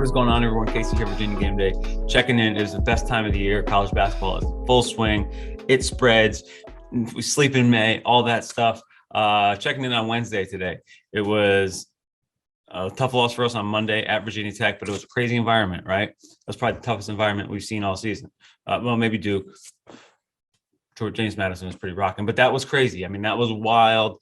What is going on, everyone? Casey here, Virginia Gameday. Checking in. It is the best time of the year. College basketball is in full swing. It spreads. We sleep in May, all that stuff. Checking in on Wednesday today. It was a tough loss for us on Monday at Virginia Tech, but it was a crazy environment, right? That's probably the toughest environment we've seen all season. Well, maybe Duke. James Madison was pretty rocking, but that was crazy. I mean, that was wild.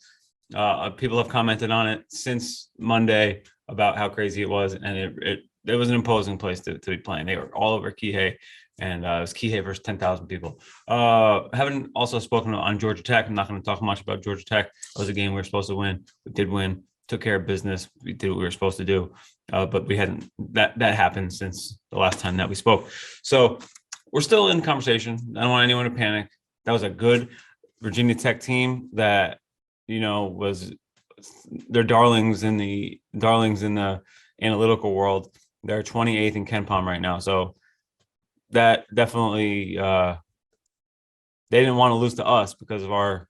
People have commented on it since Monday about how crazy it was, and it was an imposing place to be playing. They were all over Kihei, and it was Kihei versus 10,000 people. Haven't also spoken on Georgia Tech. I'm not going to talk much about Georgia Tech. It was a game we were supposed to win. We did win. Took care of business. We did what we were supposed to do, but we hadn't. That happened since the last time that we spoke. So we're still in conversation. I don't want anyone to panic. That was a good Virginia Tech team that was they're darlings in the analytical world. They're 28th in KenPom right now. So that definitely they didn't want to lose to us because of our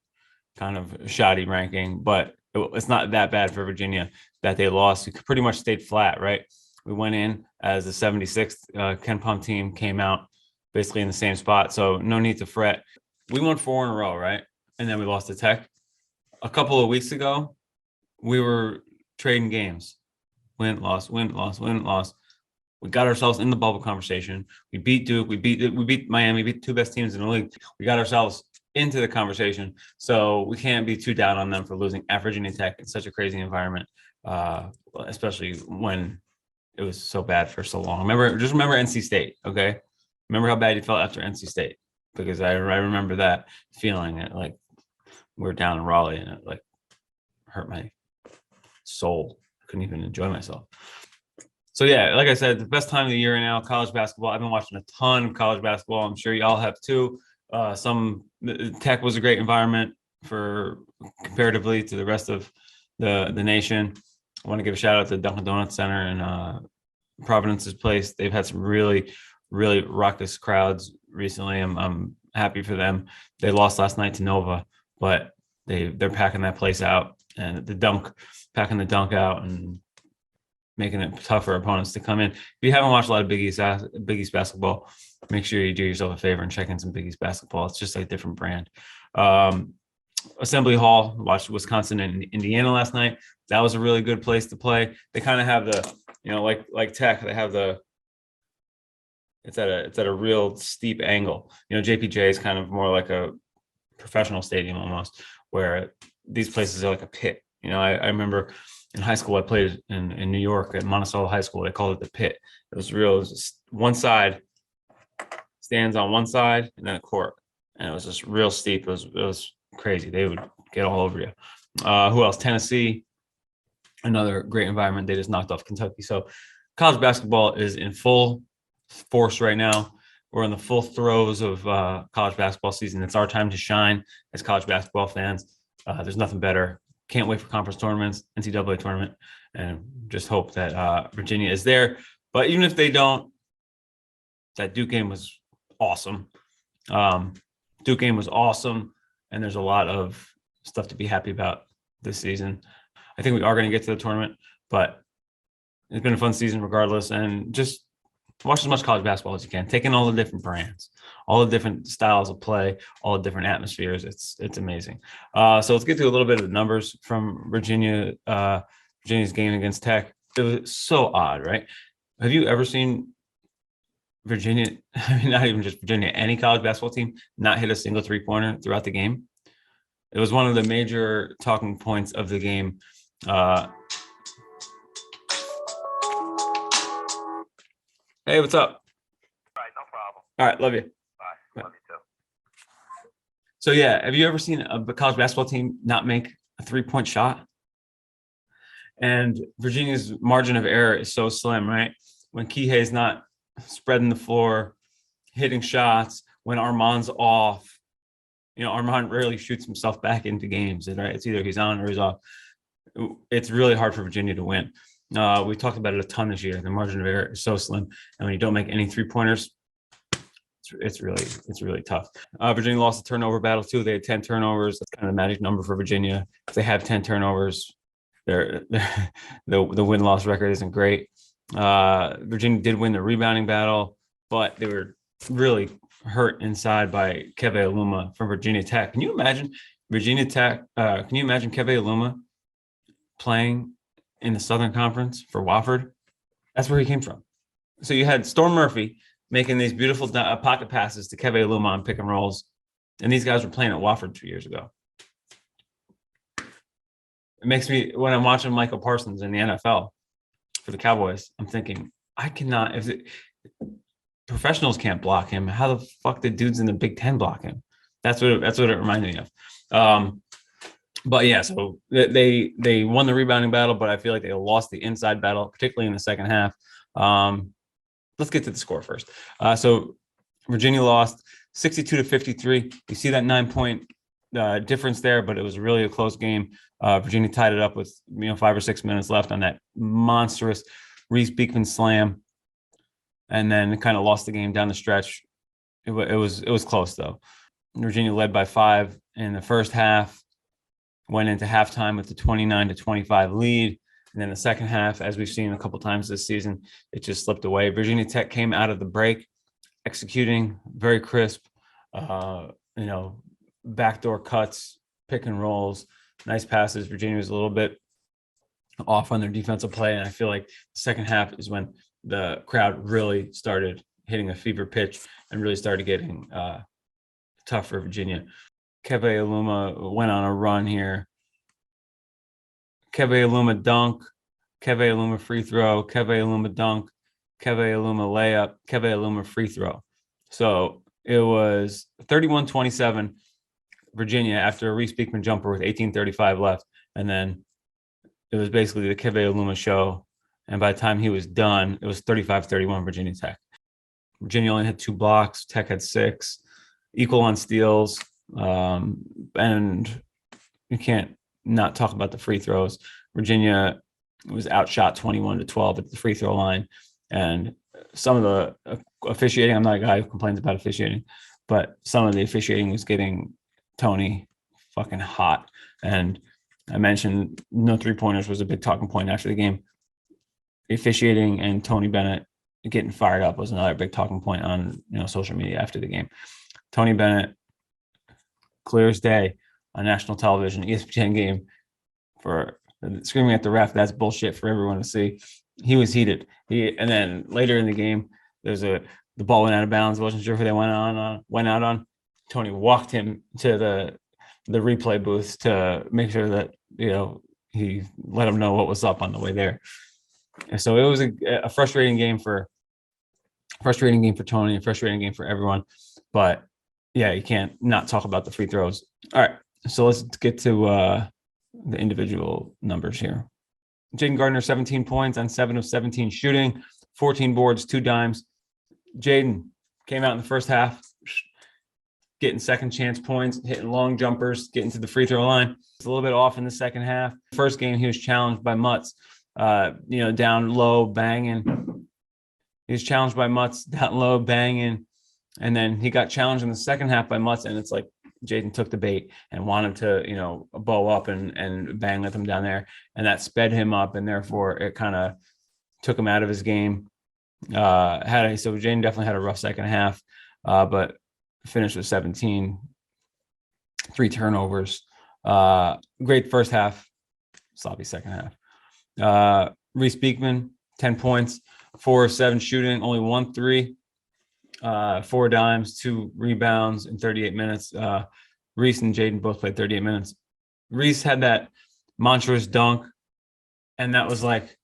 kind of shoddy ranking, but it's not that bad for Virginia that they lost. We pretty much stayed flat, right? We went in as the 76th KenPom team, came out basically in the same spot. So no need to fret. We won 4 in a row, right? And then we lost to Tech. A couple of weeks ago, we were trading games. Win, loss, win, loss, win, loss. We got ourselves in the bubble conversation. We beat Duke. We beat Miami. We beat the 2 best teams in the league. We got ourselves into the conversation. So we can't be too down on them for losing at Virginia Tech in such a crazy environment, especially when it was so bad for so long. Remember NC State, okay? Remember how bad you felt after NC State? Because I remember that feeling. Like we were down in Raleigh, and it like hurt my soul. Couldn't even enjoy myself. So yeah, like I said, the best time of the year right now, college basketball. I've been watching a ton of college basketball. I'm sure y'all have too. Tech was a great environment for comparatively to the rest of the nation. I want to give a shout out to Dunkin' Donuts Center and Providence's place. They've had some really, really raucous crowds recently. I'm happy for them. They lost last night to Nova, but they're packing that place out, and packing the dunk out and making it tough for opponents to come in. If you haven't watched a lot of Big East basketball, make sure you do yourself a favor and check in some Big East basketball. It's just like a different brand. Assembly Hall, watched Wisconsin and Indiana last night. That was a really good place to play. They kind of have the, like Tech, they have it's at a real steep angle. JPJ is kind of more like a professional stadium almost, where these places are like a pit. I remember in high school, I played in New York at Monticello High School. They called it the pit. It was just one side, stands on one side, and then a court. And it was just real steep. It was crazy. They would get all over you. Who else? Tennessee, another great environment. They just knocked off Kentucky. So college basketball is in full force right now. We're in the full throes of college basketball season. It's our time to shine as college basketball fans. There's nothing better. Can't wait for conference tournaments, NCAA tournament, and just hope that Virginia is there. But even if they don't, that Duke game was awesome. Duke game was awesome, and there's a lot of stuff to be happy about this season. I think we are going to get to the tournament, but it's been a fun season regardless, and just watch as much college basketball as you can. Take in all the different brands, all the different styles of play, all the different atmospheres. It's amazing. So let's get to a little bit of the numbers from Virginia's game against Tech. It was so odd, right? Have you ever seen Virginia, not even just Virginia, any college basketball team not hit a single three-pointer throughout the game? It was one of the major talking points of the game. Hey, what's up? All right, no problem. All right, love you. Bye. Love you too. So yeah, have you ever seen a college basketball team not make a three-point shot? And Virginia's margin of error is so slim, right? When Kihei's not spreading the floor, hitting shots, when Armand's off, Armand rarely shoots himself back into games, right? It's either he's on or he's off. It's really hard for Virginia to win. We talked about it a ton this year. The margin of error is so slim, and when you don't make any three-pointers, it's really tough. Virginia lost the turnover battle too. They had 10 turnovers. That's kind of a magic number for Virginia. If they have 10 turnovers, the win-loss record isn't great. Virginia did win the rebounding battle, but they were really hurt inside by Keve Aluma from Virginia Tech. Can you imagine Virginia Tech? Can you imagine Keve Aluma playing in the Southern Conference for Wofford? That's where he came from. So you had Storm Murphy making these beautiful pocket passes to Keve Aluma on pick and rolls, and these guys were playing at Wofford 2 years ago. It makes me, when I'm watching Michael Parsons in the NFL for the Cowboys, I'm thinking, I cannot, professionals can't block him, how the fuck did dudes in the Big Ten block him? That's what it reminded me of. But yeah, so they won the rebounding battle, but I feel like they lost the inside battle, particularly in the second half. Let's get to the score first. So Virginia lost 62-53. You see that 9-point difference there, but it was really a close game. Virginia tied it up with 5 or 6 minutes left on that monstrous Reese Beekman slam, and then kind of lost the game down the stretch. It was close though. Virginia led by 5 in the first half, went into halftime with the 29-25 lead. And then the second half, as we've seen a couple times this season, it just slipped away. Virginia Tech came out of the break executing very crisp, backdoor cuts, pick and rolls, nice passes. Virginia was a little bit off on their defensive play, and I feel like the second half is when the crowd really started hitting a fever pitch and really started getting tough for Virginia. Keve Aluma went on a run here. Keve Aluma dunk, Keve Aluma free throw, Keve Aluma dunk, Keve Aluma layup, Keve Aluma free throw. So it was 31-27 Virginia after a Reese Beekman jumper with 18:35 left. And then it was basically the Keve Aluma show. And by the time he was done, it was 35-31 Virginia Tech. Virginia only had 2 blocks, Tech had 6, equal on steals. And you can't not talk about the free throws. Virginia was outshot 21-12 at the free throw line. And some of the officiating, I'm not a guy who complains about officiating, but some of the officiating was getting Tony fucking hot. And I mentioned no 3-pointers was a big talking point after the game. Officiating and Tony Bennett getting fired up was another big talking point on social media after the game. Tony Bennett, clear as day on national television, ESPN game, for screaming at the ref. That's bullshit for everyone to see. He was heated. And then later in the game, the ball went out of bounds. Wasn't sure who they went out on. Tony walked him to the replay booth to make sure that he let him know what was up on the way there. And so it was a frustrating game for Tony, a frustrating game for everyone. But yeah, you can't not talk about the free throws. All right, so let's get to the individual numbers here. Jaden Gardner, 17 points on 7 of 17 shooting, 14 boards, 2 dimes. Jaden came out in the first half, getting second chance points, hitting long jumpers, getting to the free throw line. It's a little bit off in the second half. First game, he was challenged by Mutz, down low, banging. He was challenged by Mutz, down low, banging. And then he got challenged in the second half by Mutz, and it's like Jaden took the bait and wanted to, bow up and bang with him down there. And that sped him up, and therefore it kind of took him out of his game. So Jaden definitely had a rough second half, but finished with 17, 3 turnovers. Great first half, sloppy second half. Reese Beekman, 10 points, 4 of 7 shooting, only 1 3. 4 dimes, 2 rebounds in 38 minutes. Reese and Jaden both played 38 minutes. Reese had that monstrous dunk, and that was like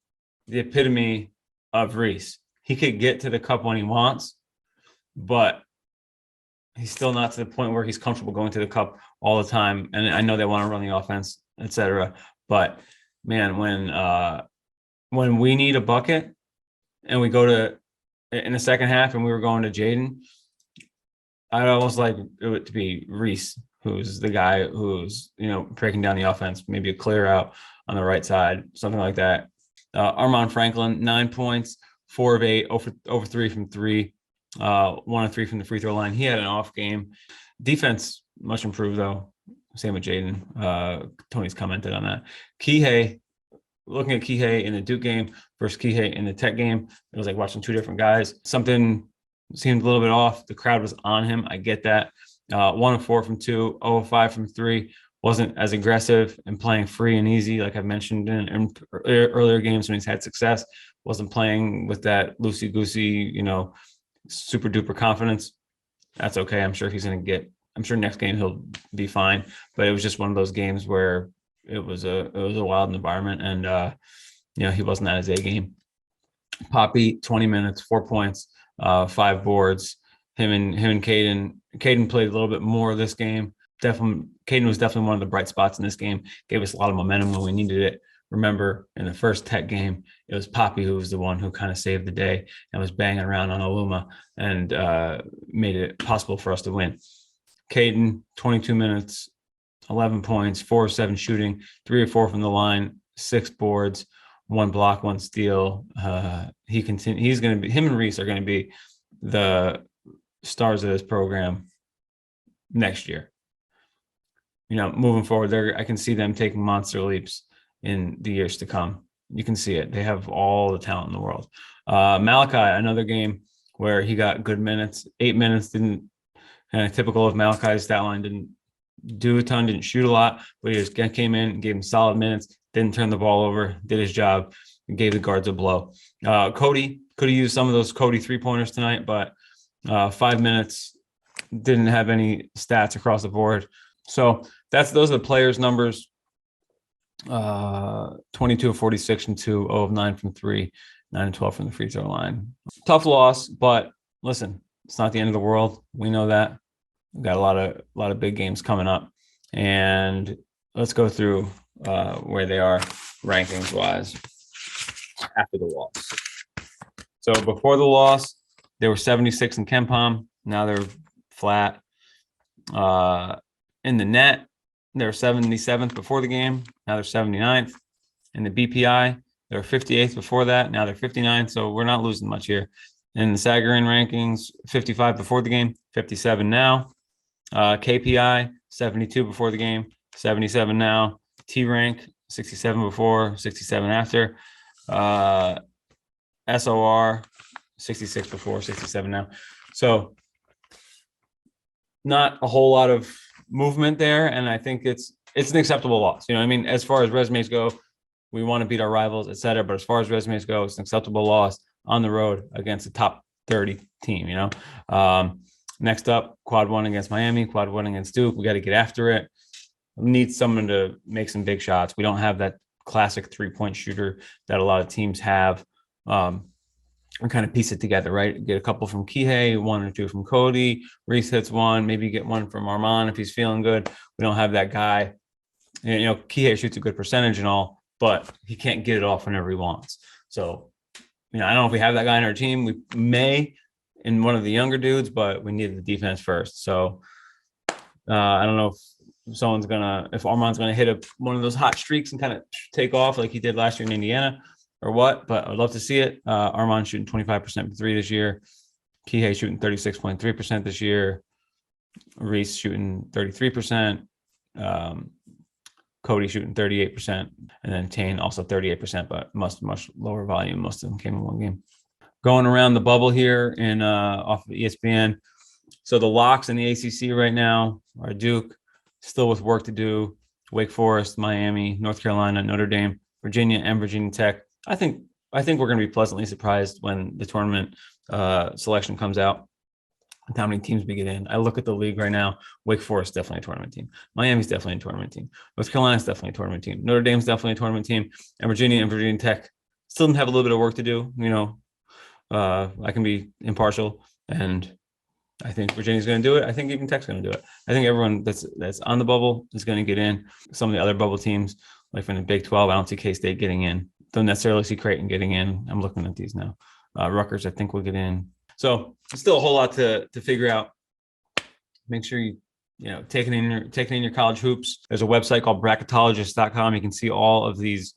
the epitome of Reese. He could get to the cup when he wants, but he's still not to the point where he's comfortable going to the cup all the time. And I know they want to run the offense, etc. But man, when we need a bucket and we go to in the second half and we were going to Jaden, I'd almost like it to be Reese, who's the guy who's, breaking down the offense, maybe a clear out on the right side, something like that. Armand Franklin, 9 points, 4 of 8, over 3 from 3, 1 of 3 from the free throw line. He had an off game. Defense much improved though. Same with Jaden. Tony's commented on that. Kihei looking at Kihei in the Duke game versus Kihei in the Tech game, it was like watching two different guys. Something seemed a little bit off. The crowd was on him. I get that. 1 of 4 from 2, 0 of 5 from 3. Wasn't as aggressive and playing free and easy, like I mentioned in earlier games when he's had success. Wasn't playing with that loosey-goosey, super duper confidence. That's okay. I'm sure next game he'll be fine. But it was just one of those games where it was a wild environment, and he wasn't at his A game. Poppy, 20 minutes, 4 points, 5 boards. Him and Caden. Caden played a little bit more this game. Caden was definitely one of the bright spots in this game. Gave us a lot of momentum when we needed it. Remember, in the first Tech game, it was Poppy who was the one who kind of saved the day and was banging around on Aluma and made it possible for us to win. Caden, 22 minutes, 11 points, 4 of 7 shooting, 3 or 4 from the line, 6 boards, 1 block, 1 steal. He's going to be, him and Reese are going to be the stars of this program next year. Moving forward, I can see them taking monster leaps in the years to come. You can see it. They have all the talent in the world. Malachi, another game where he got good minutes, 8 minutes, typical of Malachi's stat line, didn't do a ton, didn't shoot a lot, but he just came in, gave him solid minutes, didn't turn the ball over, did his job, and gave the guards a blow. Cody could have used some of those Cody 3-pointers tonight, but 5 minutes, didn't have any stats across the board. So those are the players' numbers. 22 of 46 and 2, 0 of 9 from 3, 9 and 12 from the free throw line. Tough loss, but listen, it's not the end of the world. We know that. We've got a lot of big games coming up, and let's go through where they are rankings wise after the loss. So before the loss, they were 76 in KenPom. Now they're flat. In the net, they were 77th before the game. Now they're 79th. In the BPI, they were 58th before that. Now they're 59th. So we're not losing much here. In the Sagarin rankings, 55 before the game, 57 now. KPI, 72 before the game, 77 now. T rank, 67 before, 67 after. SOR, 66 before, 67 now. So not a whole lot of movement there, and I think it's an acceptable loss. As far as resumes go, we want to beat our rivals, etc. But as far as resumes go, it's an acceptable loss on the road against a top 30 team. Next up, quad 1 against Miami, quad 1 against Duke. We got to get after it. We need someone to make some big shots. We don't have that classic 3-point shooter that a lot of teams have. And kind of piece it together, right? Get a couple from Kihei, 1 or 2 from Cody. Reese hits 1, maybe get 1 from Armand if he's feeling good. We don't have that guy. And, Kihei shoots a good percentage and all, but he can't get it off whenever he wants. So, I don't know if we have that guy on our team. We may in one of the younger dudes, but we need the defense first. So I don't know if Armand's gonna hit one of those hot streaks and kind of take off like he did last year in Indiana, or what, but I'd love to see it. Armand shooting 25% from 3 this year. Kihei shooting 36.3% this year. Reese shooting 33%. Cody shooting 38%. And then Tane also 38%, but much lower volume. Most of them came in one game. Going around the bubble here in off of ESPN. So the locks in the ACC right now are Duke, still with work to do. Wake Forest, Miami, North Carolina, Notre Dame, Virginia, and Virginia Tech. I think we're going to be pleasantly surprised when the tournament selection comes out and how many teams we get in. I look at the league right now. Wake Forest definitely a tournament team. Miami's definitely a tournament team. North Carolina's definitely a tournament team. Notre Dame's definitely a tournament team. And Virginia Tech still have a little bit of work to do. I can be impartial, and I think Virginia's going to do it. I think even Tech's going to do it. I think everyone that's on the bubble is going to get in. Some of the other bubble teams, like from the Big 12, I don't see K-State getting in. Don't necessarily see Creighton getting in. I'm looking at these now. Rutgers, I think, will get in. So still a whole lot to figure out. Make sure you taking in your college hoops. There's a website called bracketologist.com. You can see all of these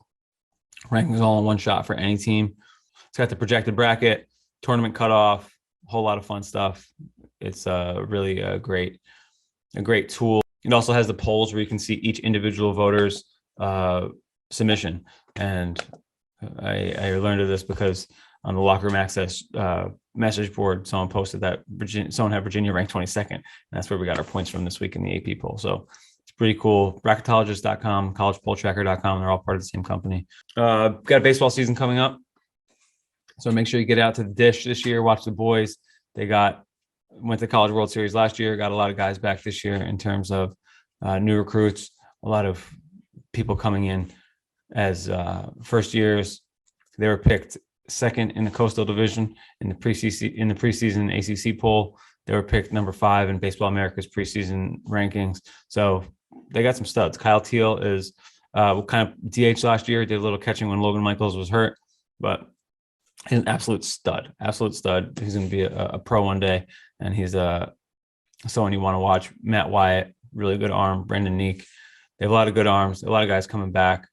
rankings all in one shot for any team. It's got the projected bracket, tournament cutoff, a whole lot of fun stuff. It's really a great tool. It also has the polls where you can see each individual voter's submission. And I learned of this because on the locker room access message board, someone posted that someone had Virginia ranked 22nd. And that's where we got our points from this week in the AP poll. So it's pretty cool. Bracketologist.com, collegepolltracker.com, they're all part of the same company. Got a baseball season coming up. So make sure you get out to the dish this year, watch the boys. They went to College World Series last year, got a lot of guys back this year in terms of new recruits, a lot of people coming in as first years. They were picked second in the Coastal Division in the preseason ACC poll. They were picked number 5 in Baseball America's preseason rankings. So they got some studs. Kyle Teal is kind of DH last year, did a little catching when Logan Michaels was hurt, but he's an absolute stud. He's going to be a pro one day, and he's someone you want to watch. Matt Wyatt, really good arm. Brendan Neek. They have a lot of good arms, a lot of guys coming back.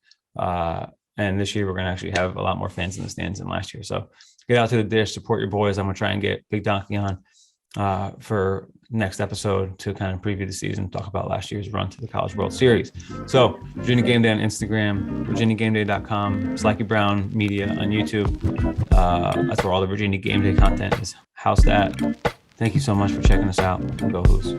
And this year we're going to actually have a lot more fans in the stands than last year. So get out to the dish, support your boys. I'm going to try and get Big Donkey on for next episode to kind of preview the season, talk about last year's run to the College World Series. So Virginia Gameday on Instagram, virginiagameday.com, Slacky Brown Media on YouTube. That's where all the Virginia Gameday content is housed at. Thank you so much for checking us out. Go Hoos.